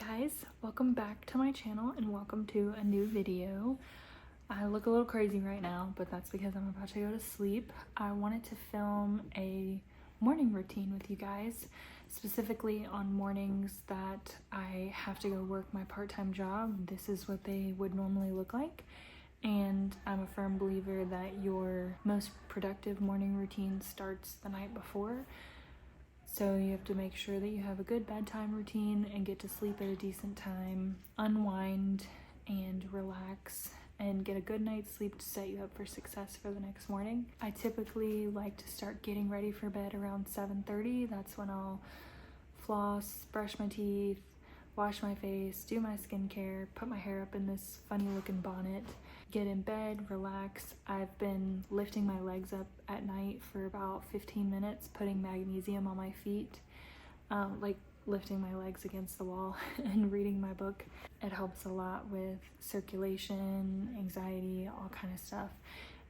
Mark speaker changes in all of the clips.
Speaker 1: guys, welcome back to my channel and welcome to a new video. I look a little crazy right now, but that's because I'm about to go to sleep. I wanted to film a morning routine with you guys, specifically on mornings that I have to go work my part-time job. This is what they would normally look like, and I'm a firm believer that your most productive morning routine starts the night before. So you have to make sure that you have a good bedtime routine and get to sleep at a decent time, unwind and relax, and get a good night's sleep to set you up for success for the next morning. I typically like to start getting ready for bed around 7:30. That's when I'll floss, brush my teeth, wash my face, do my skincare, put my hair up in this funny looking bonnet, get in bed, relax. I've been lifting my legs up at night for about 15 minutes, putting magnesium on my feet, like lifting my legs against the wall and reading my book. It helps a lot with circulation, anxiety, all kind of stuff.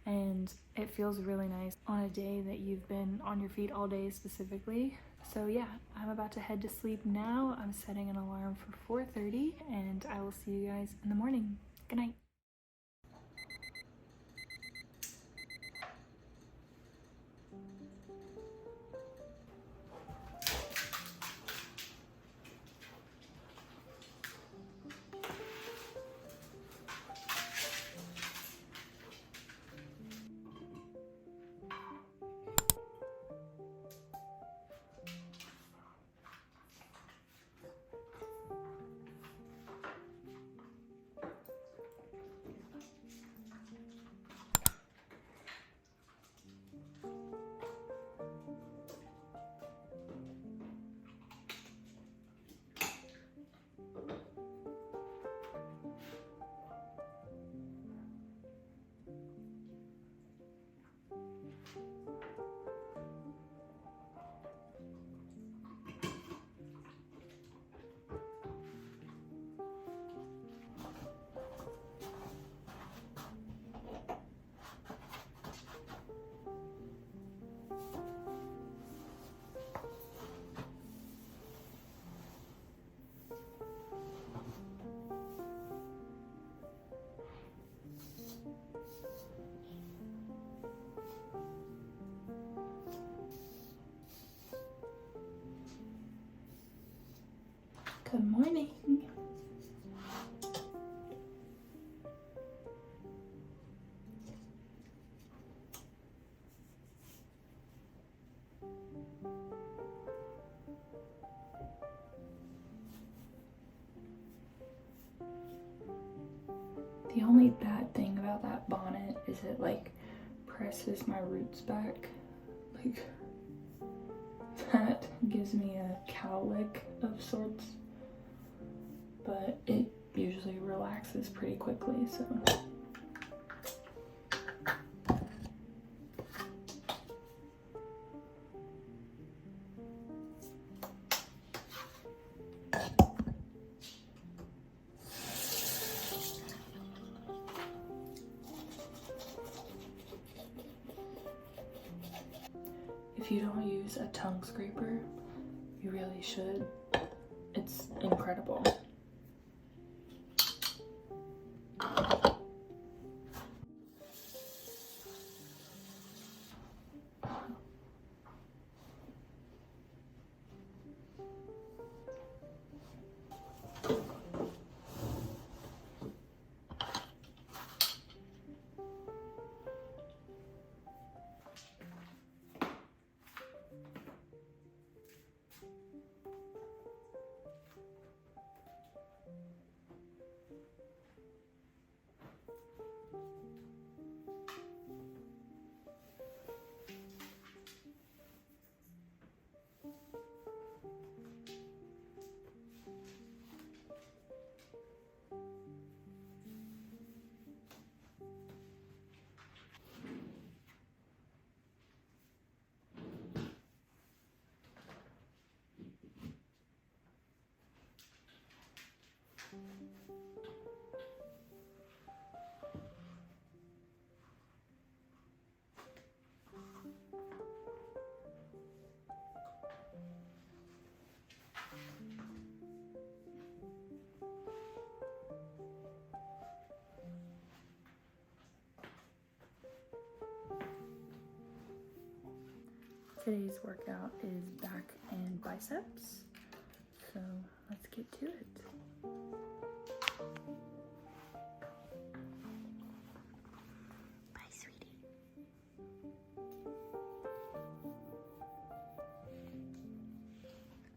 Speaker 1: And it feels really nice on a day that you've been on your feet all day specifically. So yeah, I'm about to head to sleep now. I'm setting an alarm for 4:30 and I will see you guys in the morning. Good night. Good morning. The only bad thing about that bonnet is it like presses my roots back. Like that gives me a cowlick of sorts. But it usually relaxes pretty quickly, so. If you don't use a tongue scraper, you really should. It's incredible. Today's workout is back and biceps, so let's get to it. Bye, sweetie.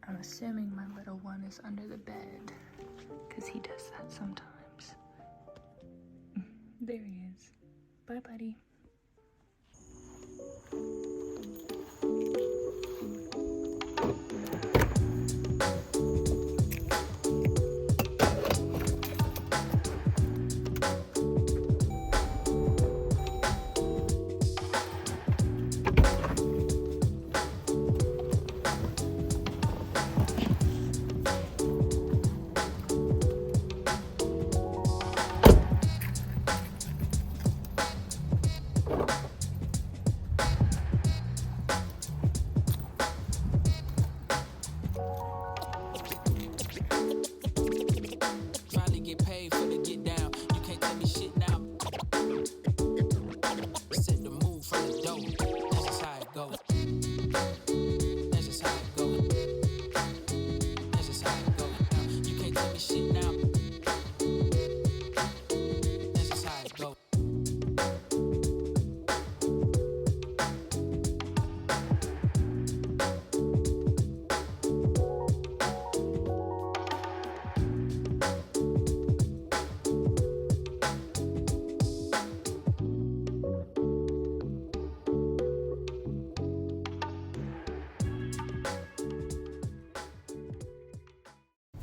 Speaker 1: I'm assuming my little one is under the bed, because he does that sometimes. There he is. Bye, buddy.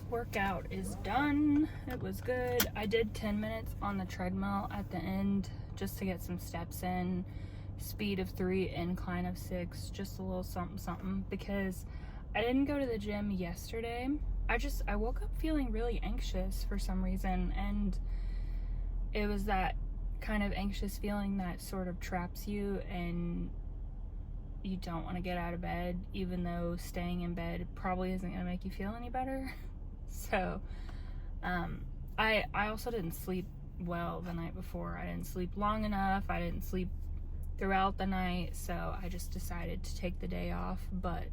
Speaker 1: Workout is done. It was good. I did 10 minutes on the treadmill at the end just to get some steps in. Speed of 3, incline of 6, just a little something because I didn't go to the gym yesterday. I woke up feeling really anxious for some reason, and it was that kind of anxious feeling that sort of traps you and you don't want to get out of bed, even though staying in bed probably isn't going to make you feel any better. So I also didn't sleep well the night before. I didn't sleep long enough. I didn't sleep throughout the night, so I just decided to take the day off. But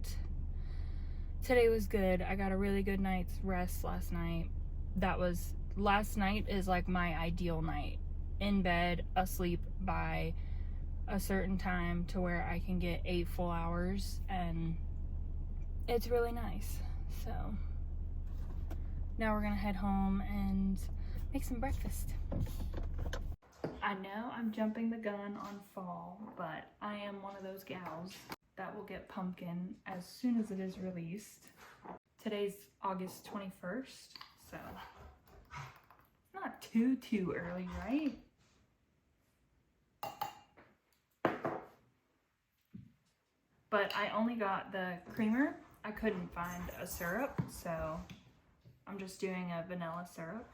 Speaker 1: today was good. I got a really good night's rest last night. Last night is like my ideal night. In bed, asleep by a certain time to where I can get 8 full hours, and it's really nice. So now we're gonna head home and make some breakfast. I know I'm jumping the gun on fall, but I am one of those gals that will get pumpkin as soon as it is released. Today's August 21st, so it's not too early, right? But I only got the creamer. I couldn't find a syrup, so I'm just doing a vanilla syrup.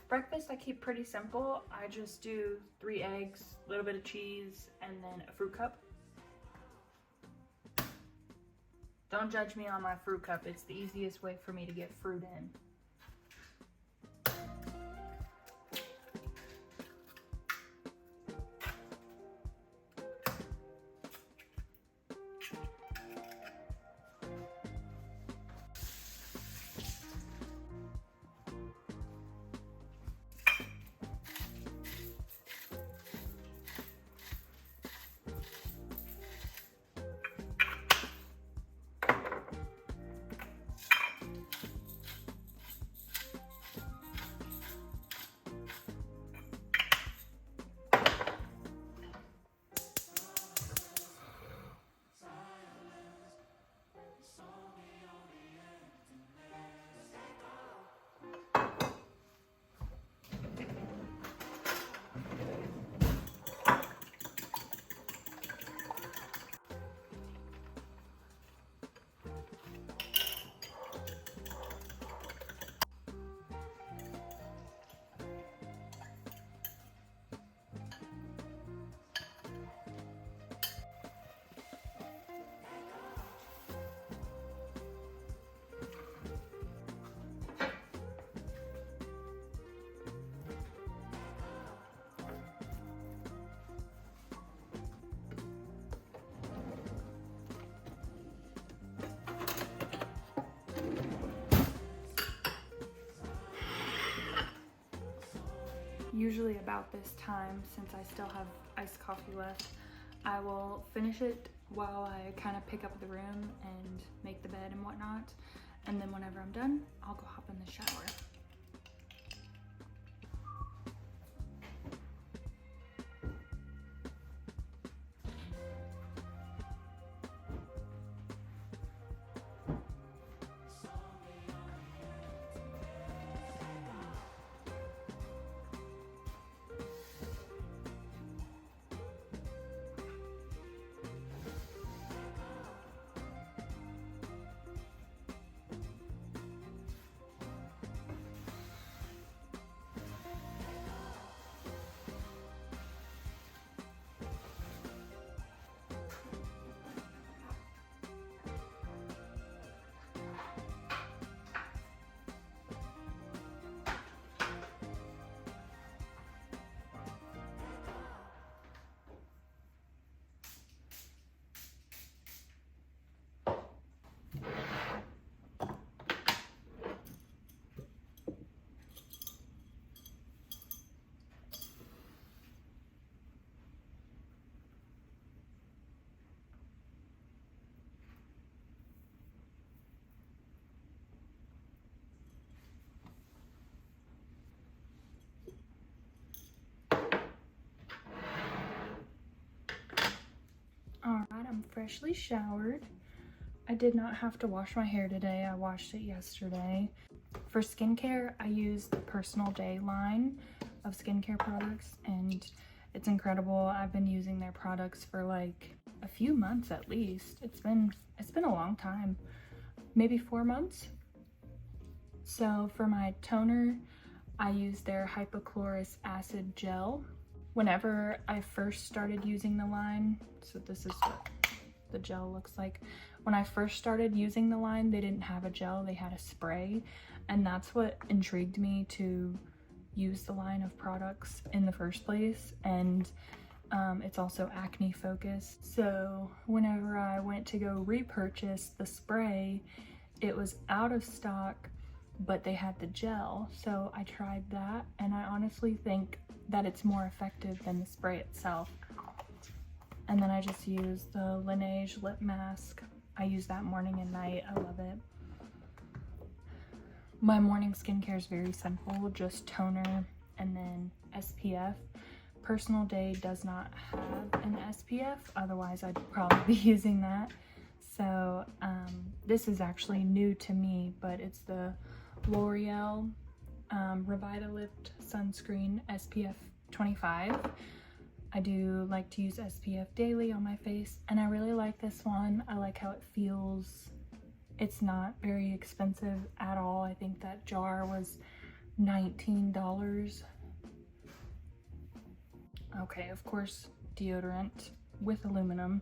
Speaker 1: Breakfast I keep pretty simple. I just do 3 eggs, a little bit of cheese, and then a fruit cup. Don't judge me on my fruit cup. It's the easiest way for me to get fruit in. usually about this time, since I still have iced coffee left, I will finish it while I kind of pick up the room and make the bed and whatnot. And then whenever I'm done, I'll go hop in the shower. Alright, I'm freshly showered. I did not have to wash my hair today. I washed it yesterday. For skincare, I use the Personal Day line of skincare products, and it's incredible. I've been using their products for like a few months at least. It's been a long time, maybe 4 months. So for my toner, I use their hypochlorous acid gel. Whenever I first started using the line, so this is what the gel looks like. When I first started using the line, they didn't have a gel, they had a spray, and that's what intrigued me to use the line of products in the first place. And it's also acne focused. So whenever I went to go repurchase the spray, it was out of stock, but they had the gel. So I tried that, and I honestly think that it's more effective than the spray itself. And then I just use the Laneige lip mask. I use that morning and night. I love it. My morning skincare is very simple, just toner and then SPF. Personal Day does not have an SPF, otherwise I'd probably be using that. So this is actually new to me, but it's the L'Oreal Revitalift Sunscreen SPF 25. I do like to use SPF daily on my face, and I really like this one. I like how it feels. It's not very expensive at all. I think that jar was $19. Okay, of course, deodorant with aluminum,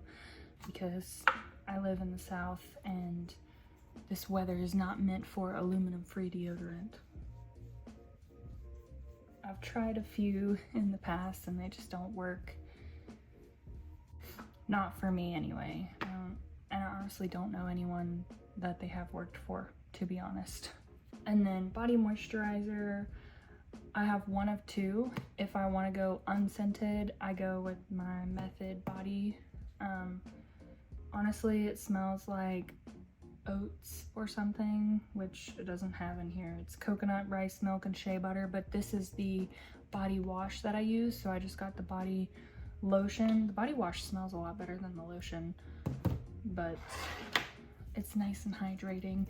Speaker 1: because I live in the South and this weather is not meant for aluminum-free deodorant. I've tried a few in the past and they just don't work. Not for me anyway. And I honestly don't know anyone that they have worked for, to be honest. And then body moisturizer, I have one of two. If I want to go unscented, I go with my Method body. Honestly, it smells like oats or something, which it doesn't have in here. It's coconut, rice milk, and shea butter, but this is the body wash that I use, so I just got the body lotion. The body wash smells a lot better than the lotion, but it's nice and hydrating.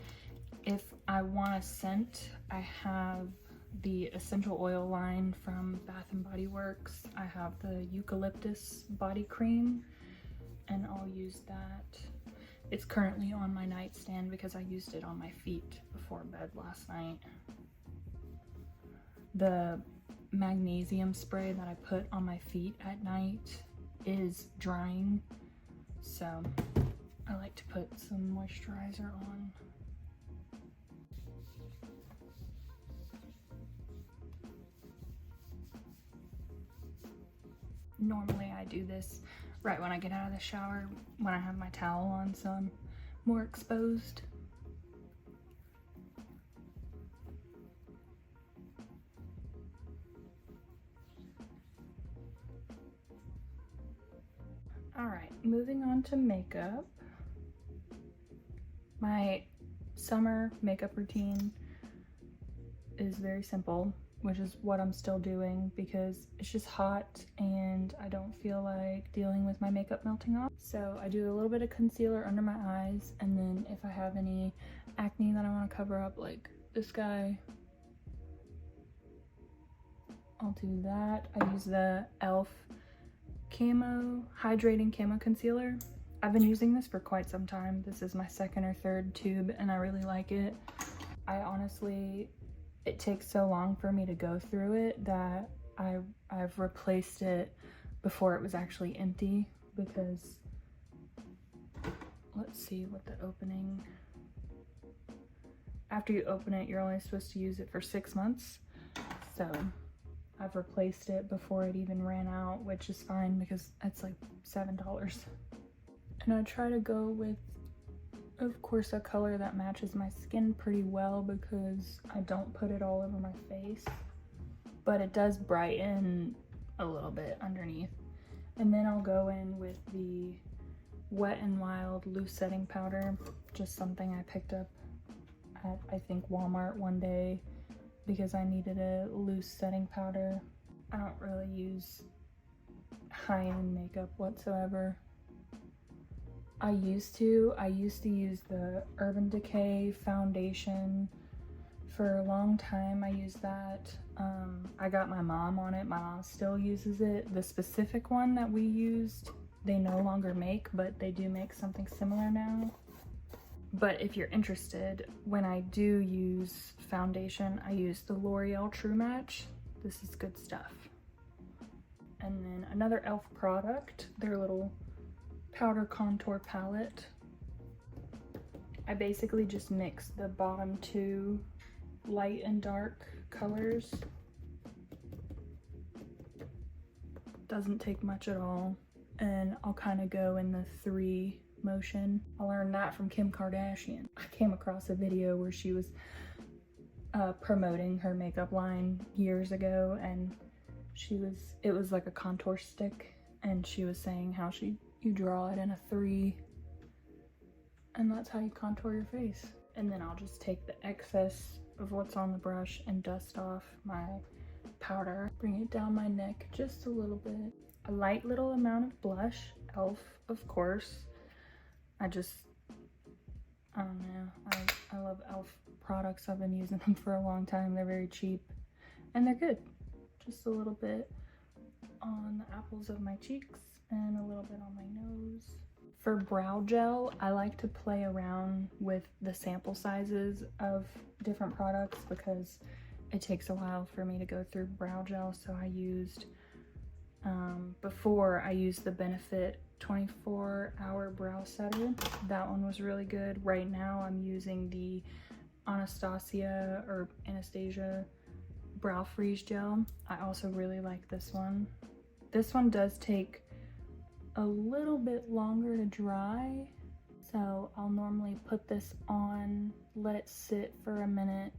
Speaker 1: If I want a scent, I have the essential oil line from Bath and Body Works. I have the eucalyptus body cream, and I'll use that. It's currently on my nightstand because I used it on my feet before bed last night. The magnesium spray that I put on my feet at night is drying, so I like to put some moisturizer on. Normally I do this right when I get out of the shower, when I have my towel on, so I'm more exposed. Alright, moving on to makeup. My summer makeup routine is very simple, which is what I'm still doing because it's just hot and I don't feel like dealing with my makeup melting off. So I do a little bit of concealer under my eyes, and then if I have any acne that I want to cover up, like this guy, I'll do that. I use the e.l.f. Hydrating Camo Concealer. I've been using this for quite some time. This is my second or third tube and I really like it. I honestly, it takes so long for me to go through it that I've replaced it before it was actually empty, because let's see what the opening, after you open it, you're only supposed to use it for 6 months. So I've replaced it before it even ran out, which is fine because it's like $7. And I try to go with, of course, a color that matches my skin pretty well because I don't put it all over my face, but it does brighten a little bit underneath. And then I'll go in with the Wet n Wild loose setting powder, just something I picked up at, I think, Walmart one day because I needed a loose setting powder. I don't really use high-end makeup whatsoever. I used to use the Urban Decay foundation for a long time. I used that. I got my mom on it. My mom still uses it. The specific one that we used, they no longer make, but they do make something similar now. But if you're interested, when I do use foundation, I use the L'Oreal True Match. This is good stuff. And then another e.l.f. product, their little powder contour palette. I basically just mix the bottom two light and dark colors. Doesn't take much at all. And I'll kind of go in the 3 motion. I learned that from Kim Kardashian. I came across a video where she was promoting her makeup line years ago, and it was like a contour stick, and she was saying how you draw it in a 3, and that's how you contour your face. And then I'll just take the excess of what's on the brush and dust off my powder, bring it down my neck just a little bit. A light little amount of blush, e.l.f. of course. I don't know, I love e.l.f. products. I've been using them for a long time. They're very cheap and they're good. Just a little bit on the apples of my cheeks and a little bit on my nose. For brow gel, I like to play around with the sample sizes of different products because it takes a while for me to go through brow gel. So I used, before I used the Benefit 24-hour brow setter. That one was really good. Right now I'm using the Anastasia brow freeze gel. I also really like this one. This one does take a little bit longer to dry, so I'll normally put this on, let it sit for a minute,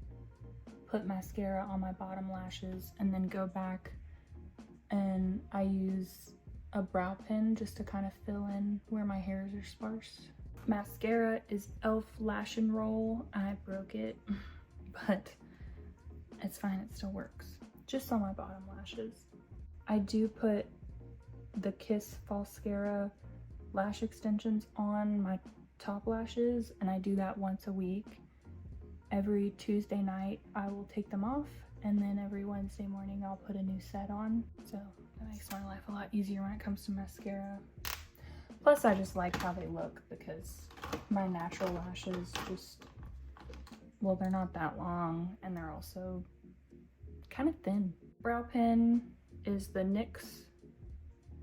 Speaker 1: put mascara on my bottom lashes, and then go back, and I use a brow pen just to kind of fill in where my hairs are sparse. Mascara is e.l.f. Lash and Roll. I broke it, but it's fine, it still works. Just on my bottom lashes. I do put the Kiss Falscara lash extensions on my top lashes, and I do that once a week. Every Tuesday night I will take them off, and then every Wednesday morning I'll put a new set on. So that makes my life a lot easier when it comes to mascara. Plus I just like how they look because my natural lashes just, well, they're not that long and they're also kind of thin. Brow pen is the NYX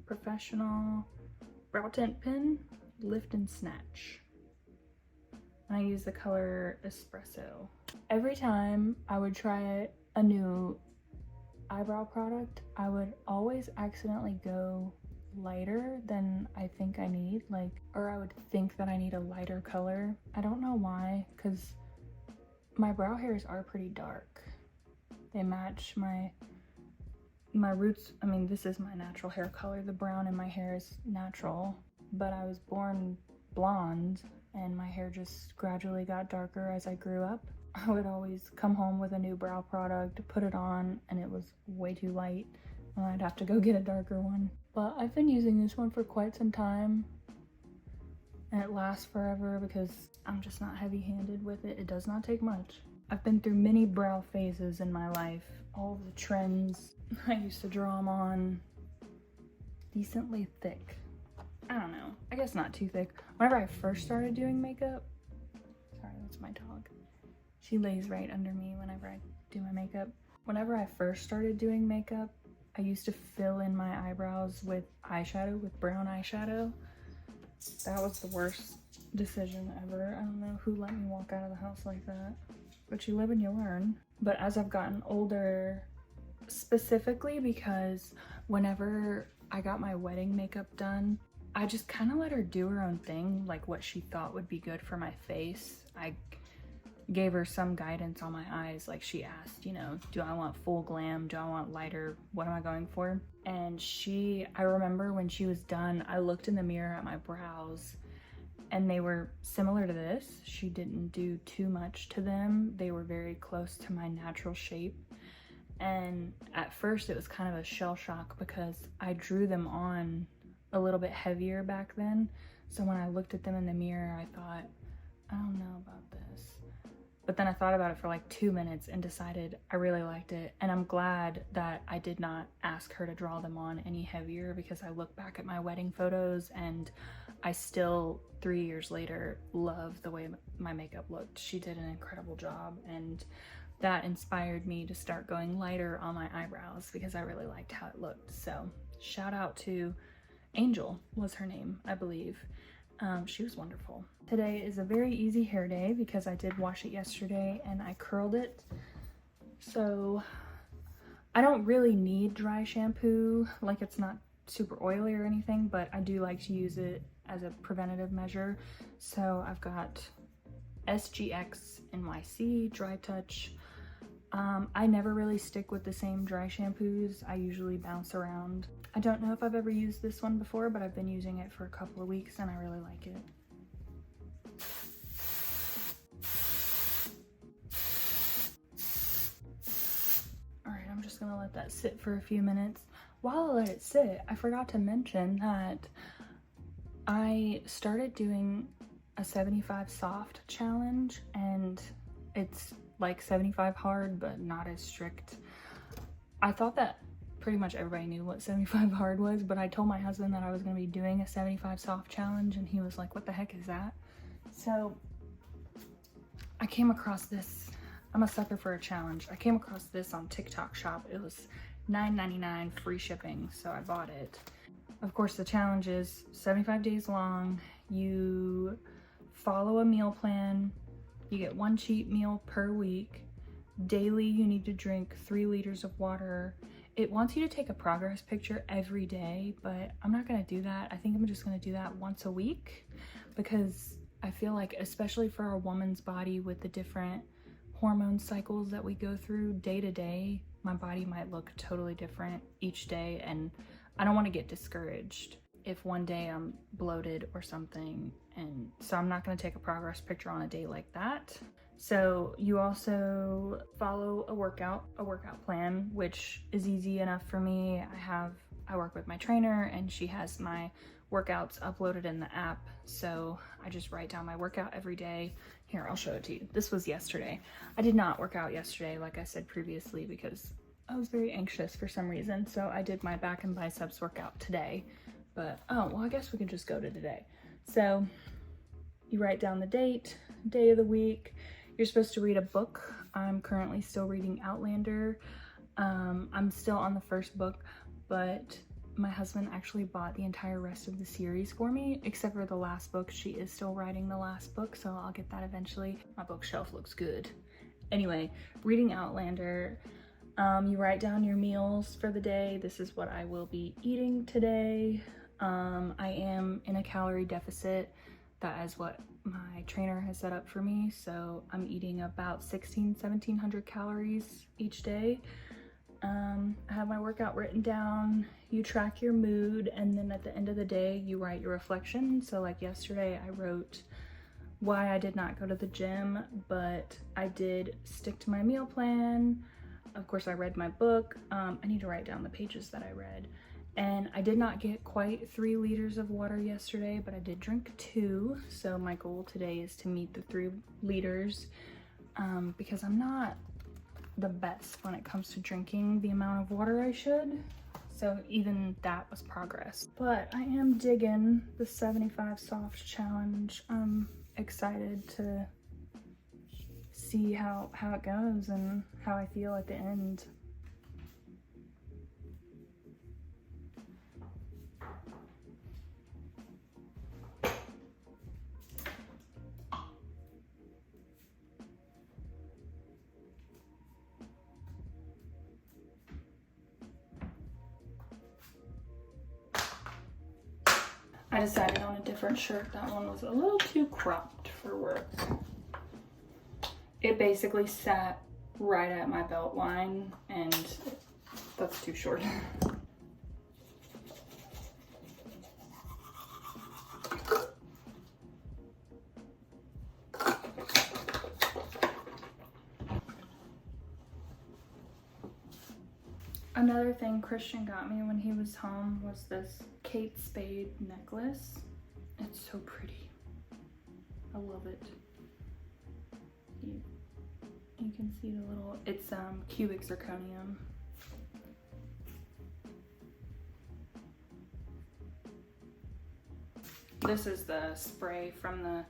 Speaker 1: Professional Brow Tint Pen, Lift and Snatch. And I use the color Espresso. Every time I would try a new eyebrow product, I would always accidentally go lighter than I think I need, or I would think that I need a lighter color. I don't know why, because my brow hairs are pretty dark. They match my roots. I mean, this is my natural hair color. The brown in my hair is natural. but I was born blonde and my hair just gradually got darker as I grew up. I would always come home with a new brow product, put it on, and it was way too light, and I'd have to go get a darker one. But I've been using this one for quite some time, and it lasts forever because I'm just not heavy-handed with it. It does not take much. I've been through many brow phases in my life. All of the trends. I used to draw them on decently thick. I don't know. I guess not too thick. Whenever I first started doing makeup, sorry, that's my dog. She lays right under me whenever I do my makeup. Whenever I first started doing makeup, I used to fill in my eyebrows with eyeshadow, with brown eyeshadow. That was the worst decision ever. I don't know who let me walk out of the house like that. But you live and you learn. But as I've gotten older, specifically because whenever I got my wedding makeup done, I just kind of let her do her own thing, like what she thought would be good for my face. I gave her some guidance on my eyes, like she asked, you know, do I want full glam? Do I want lighter? What am I going for? And I remember when she was done, I looked in the mirror at my brows and they were similar to this. She didn't do too much to them. They were very close to my natural shape. And at first it was kind of a shell shock because I drew them on a little bit heavier back then. So when I looked at them in the mirror, I thought, I don't know about this. But then I thought about it for like 2 minutes and decided I really liked it. And I'm glad that I did not ask her to draw them on any heavier because I look back at my wedding photos and I still, 3 years later, love the way my makeup looked. She did an incredible job, and that inspired me to start going lighter on my eyebrows because I really liked how it looked. So shout out to Angel was her name, I believe. She was wonderful. Today is a very easy hair day because I did wash it yesterday and I curled it. So I don't really need dry shampoo, like it's not super oily or anything, but I do like to use it as a preventative measure. So I've got SGX NYC Dry Touch. I never really stick with the same dry shampoos. I usually bounce around. I don't know if I've ever used this one before, but I've been using it for a couple of weeks and I really like it. All right, I'm just gonna let that sit for a few minutes. While I let it sit, I forgot to mention that I started doing a 75 soft challenge, and it's like 75 hard, but not as strict. I thought that pretty much everybody knew what 75 hard was, but I told my husband that I was going to be doing a 75 soft challenge, and he was like, what the heck is that? So I came across this. I'm a sucker for a challenge. I came across this on TikTok Shop. It was $9.99 free shipping, so I bought it. Of course, the challenge is 75 days long. You follow a meal plan. You get 1 cheat meal per week. Daily, you need to drink 3 liters of water. It wants you to take a progress picture every day, but I'm not gonna do that. I think I'm just gonna do that once a week because I feel like, especially for a woman's body with the different hormone cycles that we go through day to day, my body might look totally different each day, and I don't want to get discouraged if one day I'm bloated or something, and so I'm not going to take a progress picture on a day like that. So you also follow a workout plan, which is easy enough for me. I work with my trainer and she has my workouts uploaded in the app, so I just write down my workout every day. Here, I'll show it to you. This was yesterday. I did not work out yesterday, like I said previously, because I was very anxious for some reason, so I did my back and biceps workout today. But, oh, well, I guess we can just go to today. So you write down the date, day of the week. You're supposed to read a book. I'm currently still reading Outlander. I'm still on the first book, but my husband actually bought the entire rest of the series for me, except for the last book. She is still writing the last book, so I'll get that eventually. My bookshelf looks good. Anyway, reading Outlander. You write down your meals for the day. This is what I will be eating today. I am in a calorie deficit. That is what my trainer has set up for me. So I'm eating about 1700 calories each day. I have my workout written down. You track your mood, and then at the end of the day, you write your reflection. So like yesterday, I wrote why I did not go to the gym, but I did stick to my meal plan. Of course, I read my book. I need to write down the pages that I read. And I did not get quite 3 liters of water yesterday, but I did drink 2. So my goal today is to meet the 3 liters because I'm not the best when it comes to drinking the amount of water I should. So even that was progress. But I am digging the 75 soft challenge. I'm excited to see how it goes and how I feel at the end. I decided on a different shirt. That one was a little too cropped for work. It basically sat right at my belt line, and that's too short. Another thing Christian got me when he was home was this Kate Spade necklace. It's so pretty. I love it. You can see the little, it's cubic zirconium. This is the spray from the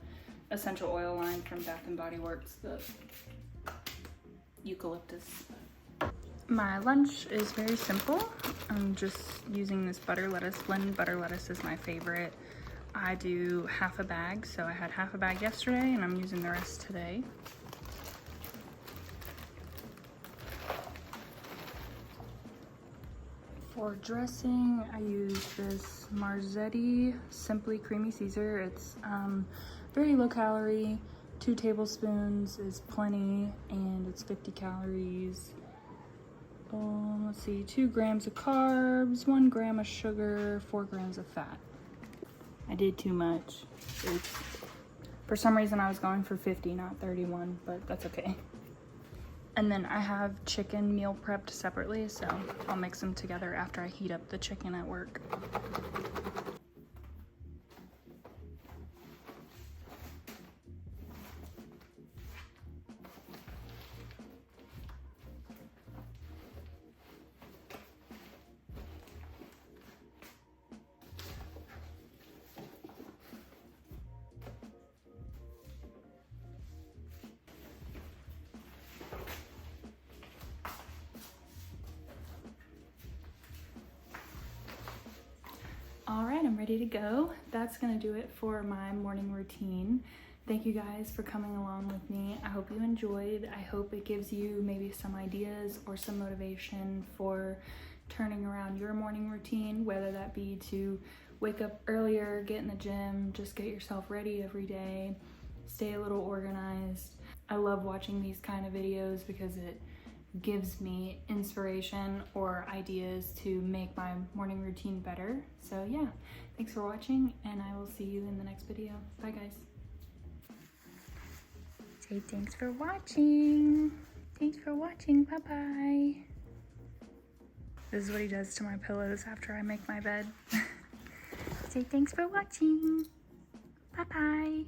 Speaker 1: essential oil line from Bath & Body Works, the eucalyptus. My lunch is very simple. I'm just using this butter lettuce blend. Butter lettuce is my favorite. I do half a bag, so I had half a bag yesterday and I'm using the rest today. For dressing, I use this Marzetti Simply Creamy Caesar. It's very low calorie. 2 tablespoons is plenty, and it's 50 calories. Let's see, 2 grams of carbs, 1 gram of sugar, 4 grams of fat. I did too much. Oops. For some reason I was going for 50, not 31, but that's okay. And then I have chicken meal prepped separately, so I'll mix them together after I heat up the chicken at work. All right, I'm ready to go. That's gonna do it for my morning routine. Thank you guys for coming along with me. I hope you enjoyed. I hope it gives you maybe some ideas or some motivation for turning around your morning routine, whether that be to wake up earlier, get in the gym, just get yourself ready every day, stay a little organized. I love watching these kind of videos because it gives me inspiration or ideas to make my morning routine better. So yeah, thanks for watching, and I will see you in the next video. Bye guys. Say thanks for watching. Thanks for watching. Bye-bye. This is what he does to my pillows after I make my bed. Say thanks for watching. Bye-bye.